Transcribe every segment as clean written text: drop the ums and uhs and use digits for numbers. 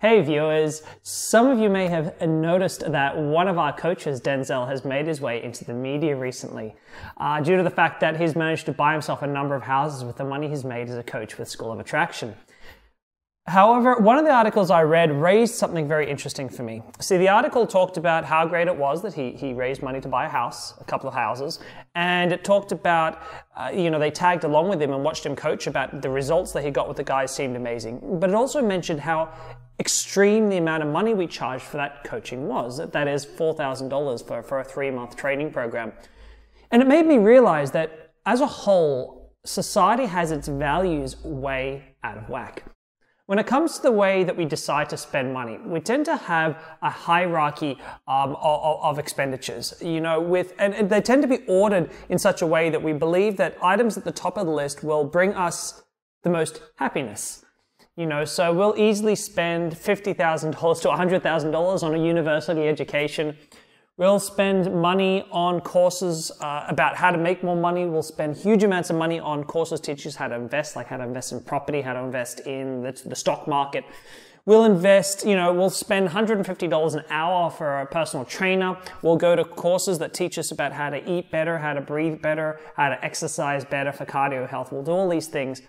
Hey viewers, some of you may have noticed that one of our coaches, Denzel, has made his way into the media recently due to the fact that he's managed to buy himself a number of houses with the money he's made as a coach with School of Attraction. However, one of the articles I read raised something very interesting for me. See, the article talked about how great it was that he raised money to buy a house, a couple of houses, and it talked about, they tagged along with him and watched him coach about the results that he got with the guys seemed amazing. But it also mentioned how extreme the amount of money we charged for that coaching was. That is $4,000 for a 3-month training program. And it made me realize that as a whole, society has its values way out of whack. When it comes to the way that we decide to spend money, we tend to have a hierarchy of expenditures, and they tend to be ordered in such a way that we believe that items at the top of the list will bring us the most happiness. So we'll easily spend $50,000 to $100,000 on a university education. We'll spend money on courses about how to make more money. We'll spend huge amounts of money on courses teach us how to invest, like how to invest in property, how to invest in the stock market. We'll invest, we'll spend $150 an hour for a personal trainer. We'll go to courses that teach us about how to eat better, how to breathe better, how to exercise better for cardio health. We'll do all these things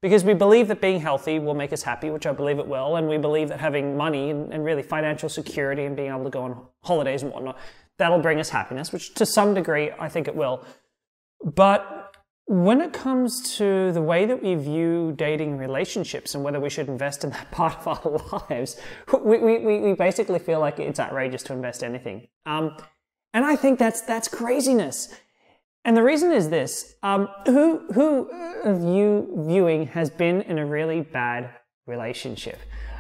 because we believe that being healthy will make us happy, which I believe it will, and we believe that having money and really financial security and being able to go on holidays and whatnot, that'll bring us happiness, which to some degree I think it will. But when it comes to the way that we view dating and relationships and whether we should invest in that part of our lives, we basically feel like it's outrageous to invest anything. And I think that's craziness. And the reason is this, who of you viewing has been in a really bad relationship?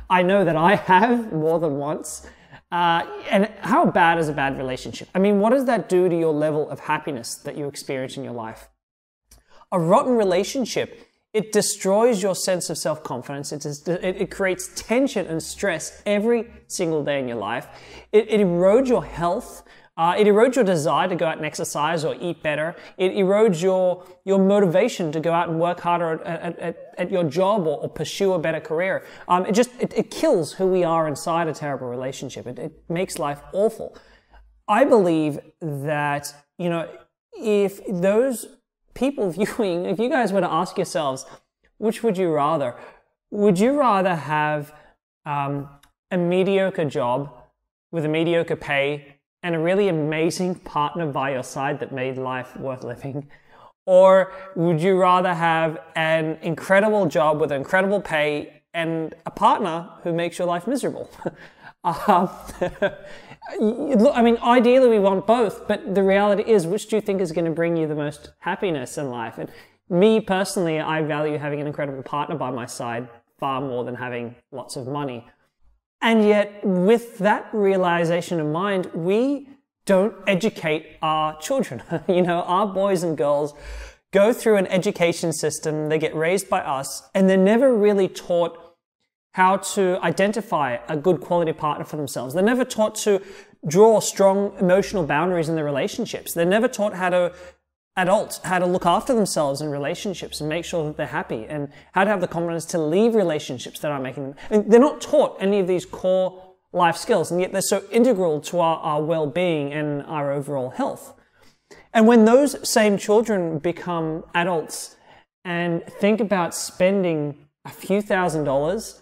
I know that I have more than once. And how bad is a bad relationship? I mean, what does that do to your level of happiness that you experience in your life? A rotten relationship, it destroys your sense of self-confidence. It creates tension and stress every single day in your life. It erodes your health. It erodes your desire to go out and exercise or eat better. It erodes your motivation to go out and work harder at your job or pursue a better career. It kills who we are inside a terrible relationship. It makes life awful. I believe that, if those people viewing, if you guys were to ask yourselves, which would you rather? Would you rather have a mediocre job with a mediocre pay and a really amazing partner by your side that made life worth living? Or would you rather have an incredible job with incredible pay and a partner who makes your life miserable? I mean, ideally we want both, but the reality is, which do you think is going to bring you the most happiness in life? And me personally, I value having an incredible partner by my side far more than having lots of money. And yet, with that realization in mind, we don't educate our children. Our boys and girls go through an education system, they get raised by us, and they're never really taught how to identify a good quality partner for themselves. They're never taught to draw strong emotional boundaries in their relationships. They're never taught how to look after themselves in relationships and make sure that they're happy, and how to have the confidence to leave relationships that aren't making them. And they're not taught any of these core life skills, and yet they're so integral to our well-being and our overall health. And when those same children become adults and think about spending a few $1,000s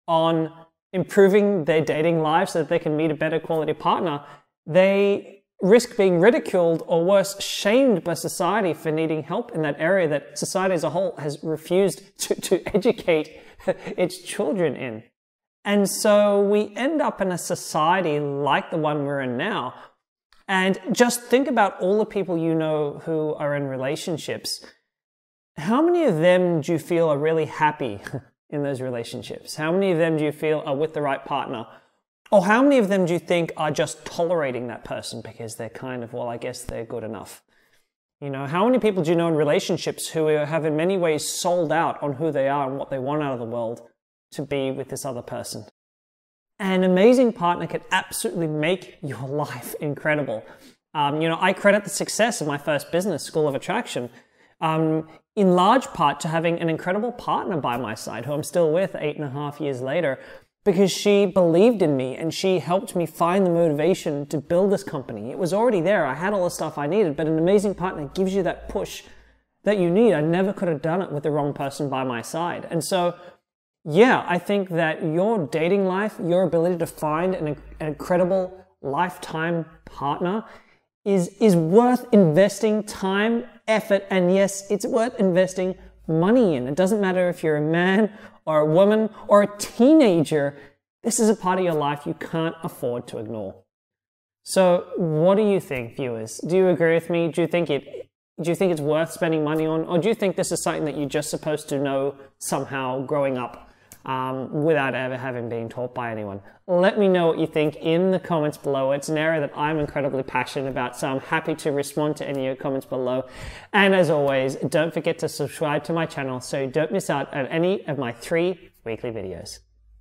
on improving their dating life so that they can meet a better quality partner, they risk being ridiculed or worse, shamed by society for needing help in that area that society as a whole has refused to educate its children in. And so we end up in a society like the one we're in now. And just think about all the people you know who are in relationships. How many of them do you feel are really happy in those relationships? How many of them do you feel are with the right partner? Or how many of them do you think are just tolerating that person because they're kind of, well, I guess they're good enough? How many people do you know in relationships who have in many ways sold out on who they are and what they want out of the world to be with this other person? An amazing partner can absolutely make your life incredible. I credit the success of my first business, School of Attraction, in large part to having an incredible partner by my side, who I'm still with 8.5 years later. because she believed in me and she helped me find the motivation to build this company. It was already there. I had all the stuff I needed, but an amazing partner gives you that push that you need. I never could have done it with the wrong person by my side. And so, yeah, I think that your dating life, your ability to find an incredible lifetime partner is worth investing time, effort, and yes, it's worth investing money in. It doesn't matter if you're a man or a woman or a teenager. This is a part of your life you can't afford to ignore. So what do you think, viewers? Do you agree with me? Do you think it's worth spending money on? Or do you think this is something that you're just supposed to know somehow growing up without ever having been taught by anyone? Let me know what you think in the comments below. It's an area that I'm incredibly passionate about, so I'm happy to respond to any of your comments below. And as always, don't forget to subscribe to my channel so you don't miss out on any of my 3 weekly videos.